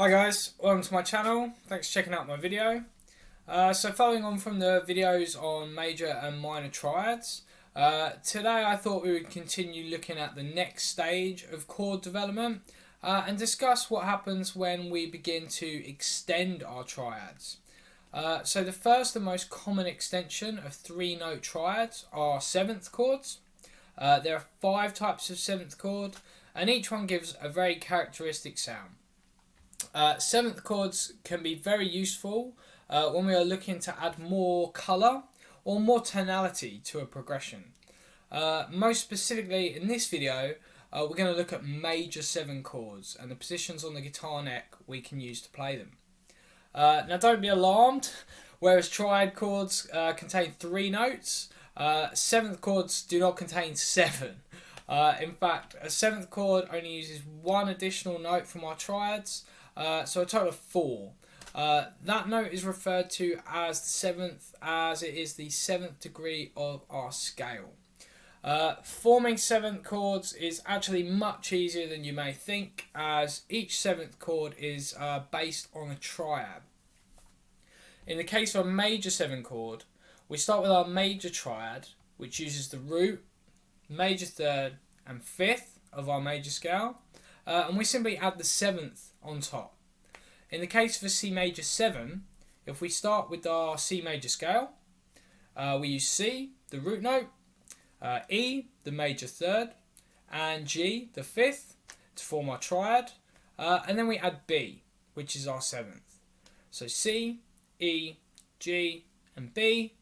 Hi guys, welcome to my channel. Thanks for checking out my video. So following on from the videos on major and minor triads, today I thought we would continue looking at the next stage of chord development and discuss what happens when we begin to extend our triads. So the first and most common extension of three-note triads are seventh chords. There are 5 types of seventh chord and each one gives a very characteristic sound. Seventh chords can be very useful when we are looking to add more colour or more tonality to a progression. Most specifically in this video, we're going to look at major 7 chords and the positions on the guitar neck we can use to play them. Now don't be alarmed, whereas triad chords contain 3 notes, seventh chords do not contain 7. In fact, a seventh chord only uses 1 additional note from our triads, so a total of 4. That note is referred to as the 7th as it is the 7th degree of our scale. Forming 7th chords is actually much easier than you may think, as each 7th chord is based on a triad. In the case of a major 7 chord, we start with our major triad, which uses the root, major 3rd and 5th of our major scale, and we simply add the 7th on top. In the case of a C major 7, if we start with our C major scale, we use C, the root note, E, the major 3rd, and G, the 5th, to form our triad, and then we add B, which is our 7th. So C, E, G, and B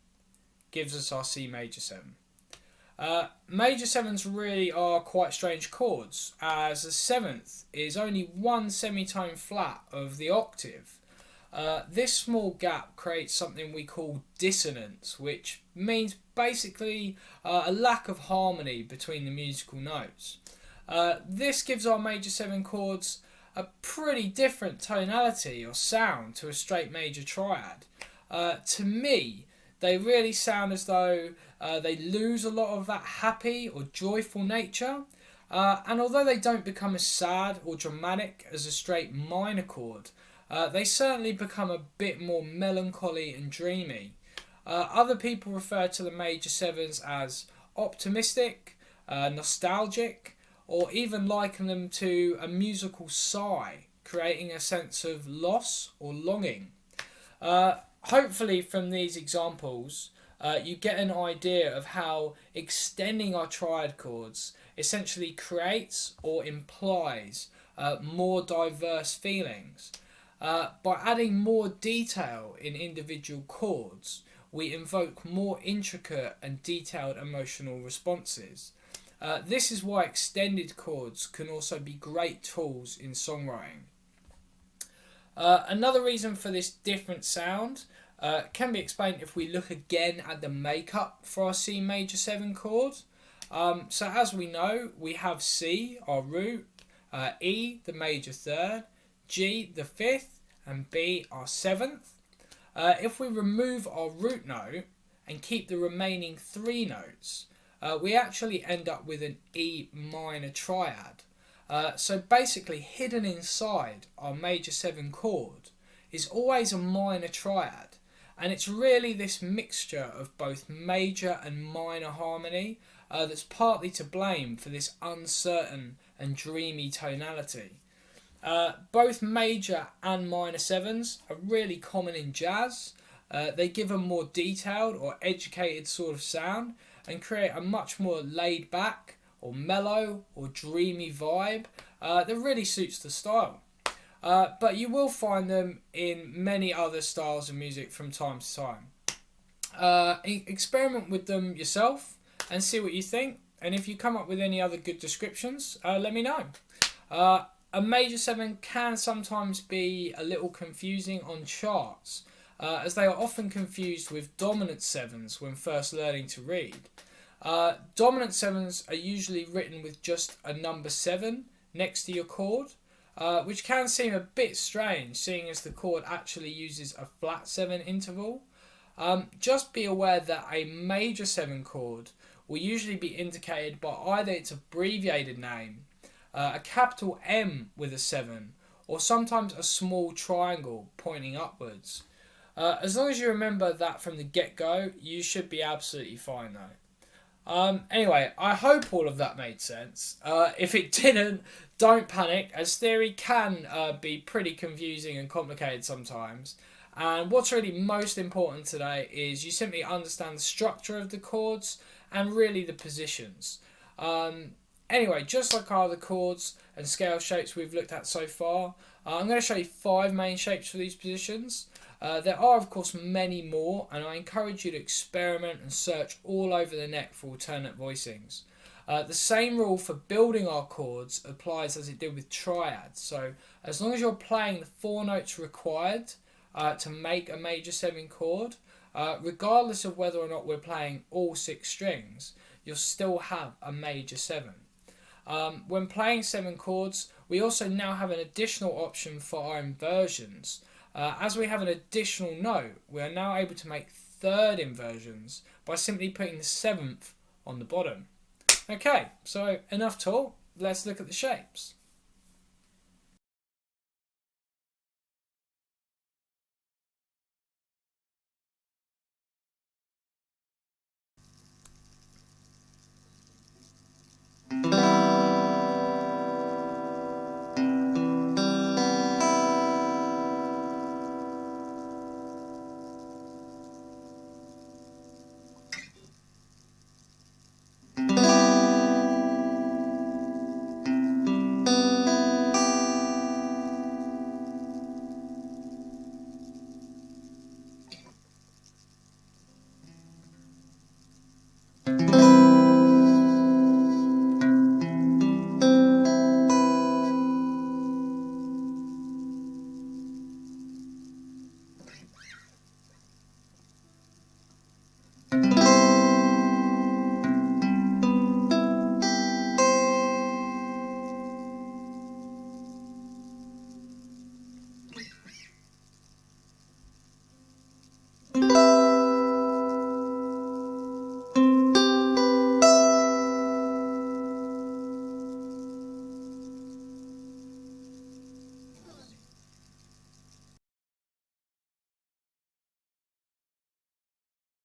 gives us our C major 7. Major 7s really are quite strange chords, as the 7th is only 1 semitone flat of the octave. This small gap creates something we call dissonance, which means basically a lack of harmony between the musical notes. This gives our major 7 chords a pretty different tonality or sound to a straight major triad. To me, they really sound as though they lose a lot of that happy or joyful nature, and although they don't become as sad or dramatic as a straight minor chord, they certainly become a bit more melancholy and dreamy. Other people refer to the major 7s as optimistic, nostalgic, or even liken them to a musical sigh, creating a sense of loss or longing. Hopefully from these examples you get an idea of how extending our triad chords essentially creates or implies more diverse feelings. By adding more detail in individual chords, we invoke more intricate and detailed emotional responses. This is why extended chords can also be great tools in songwriting. Another reason for this different sound can be explained if we look again at the makeup for our C major 7 chord. So as we know, we have C, our root, E, the major 3rd, G, the 5th, and B, our 7th. If we remove our root note and keep the remaining 3 notes, we actually end up with an E minor triad. So basically hidden inside our major 7 chord is always a minor triad, and it's really this mixture of both major and minor harmony that's partly to blame for this uncertain and dreamy tonality. Both major and minor 7s are really common in jazz. They give a more detailed or educated sort of sound and create a much more laid back or mellow or dreamy vibe that really suits the style. But you will find them in many other styles of music from time to time. Experiment with them yourself and see what you think, and if you come up with any other good descriptions, let me know. A major 7 can sometimes be a little confusing on charts, as they are often confused with dominant 7s when first learning to read. Dominant 7s are usually written with just a number 7 next to your chord, which can seem a bit strange seeing as the chord actually uses a flat 7 interval. Just be aware that a major 7 chord will usually be indicated by either its abbreviated name, a capital M with a 7, or sometimes a small triangle pointing upwards. As long as you remember that from the get-go, you should be absolutely fine though. Anyway, I hope all of that made sense. If it didn't, don't panic, as theory can be pretty confusing and complicated sometimes. And what's really most important today is you simply understand the structure of the chords and really the positions. Anyway, just like our other chords and scale shapes we've looked at so far, I'm going to show you 5 main shapes for these positions. There are of course many more, and I encourage you to experiment and search all over the net for alternate voicings. The same rule for building our chords applies as it did with triads. So as long as you're playing the 4 notes required to make a major 7 chord, regardless of whether or not we're playing all 6 strings, you'll still have a major 7. When playing 7 chords, we also now have an additional option for our inversions. As we have an additional note, we are now able to make 3rd inversions by simply putting the 7th on the bottom. Okay, so enough talk, let's look at the shapes.